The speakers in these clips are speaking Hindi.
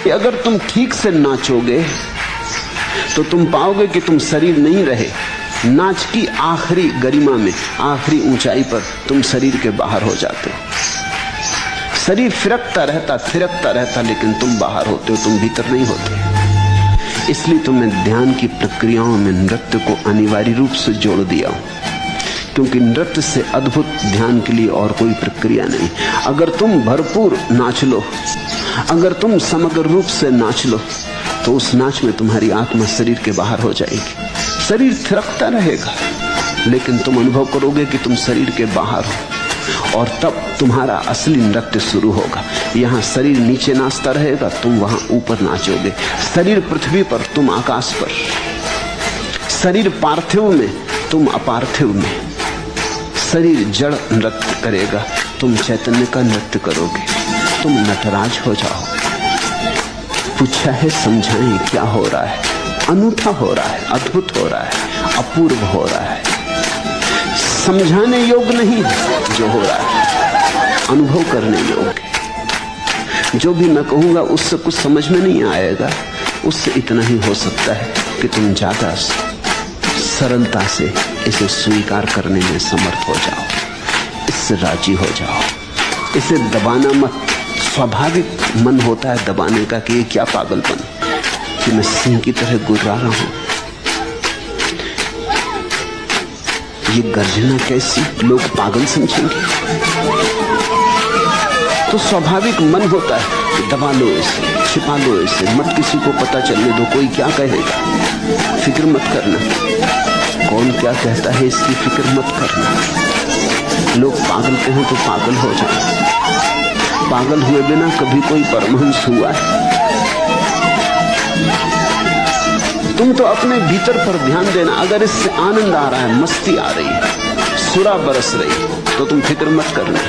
अगर तुम ठीक से नाचोगे तो तुम पाओगे कि तुम शरीर नहीं रहे। नाच की आखिरी गरिमा में, आखिरी ऊंचाई पर तुम शरीर के बाहर हो जाते हो। शरीर फिरकता रहता, लेकिन तुम बाहर होते हो, तुम भीतर नहीं होते। इसलिए तुम्हें ध्यान की प्रक्रियाओं में नृत्य को अनिवार्य रूप से जोड़ दिया हूं, क्योंकि नृत्य से अद्भुत ध्यान के लिए और कोई प्रक्रिया नहीं। अगर तुम भरपूर नाच लो, अगर तुम समग्र रूप से नाच लो, तो उस नाच में तुम्हारी आत्मा शरीर के बाहर हो जाएगी। शरीर थिरकता रहेगा, लेकिन तुम अनुभव करोगे कि तुम शरीर के बाहर हो, और तब तुम्हारा असली नृत्य शुरू होगा। यहाँ शरीर नीचे नाचता रहेगा, तुम वहां ऊपर नाचोगे। शरीर पृथ्वी पर, तुम आकाश पर। शरीर पार्थिव में, तुम अपार्थिव में। शरीर जड़ नृत्य करेगा, तुम चैतन्य का नृत्य करोगे। तुम नटराज हो जाओ। पूछा है समझाएं क्या हो रहा है? अनूठा हो रहा है, अद्भुत हो रहा है, अपूर्व हो रहा है। समझाने योग्य नहीं जो हो रहा है, अनुभव करने योग्य। जो भी मैं कहूंगा उससे कुछ समझ में नहीं आएगा। उससे इतना ही हो सकता है कि तुम ज्यादा सरलता से इसे स्वीकार करने में समर्थ हो जाओ, इससे राजी हो जाओ। इसे दबाना मत। स्वाभाविक मन होता है दबाने का कि ये क्या पागलपन कि मैं सिंह की तरह गुर्रा रहा हूं, ये गर्जना कैसी, लोग पागल समझेंगे। तो स्वाभाविक मन होता है कि दबा लो इसे, छिपा लो इसे, मत किसी को पता चलने दो, कोई क्या कहेगा, फिक्र मत करना, कौन क्या कहता है इसकी फिक्र मत करना। लोग पागल कहें तो पागल हो जाए। पागल हुए बिना कभी कोई परमहंस हुआ है? तुम तो अपने भीतर पर ध्यान देना। अगर इससे आनंद आ रहा है, मस्ती आ रही है, सुरा बरस रही, तो तुम फिक्र मत करना।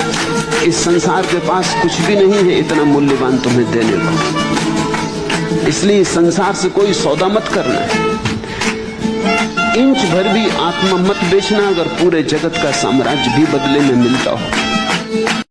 इस संसार के पास कुछ भी नहीं है इतना मूल्यवान तुम्हें देने को। इसलिए संसार से कोई सौदा मत करना। इंच भर भी आत्मा मत बेचना, अगर पूरे जगत का साम्राज्य भी बदले में मिलता हो।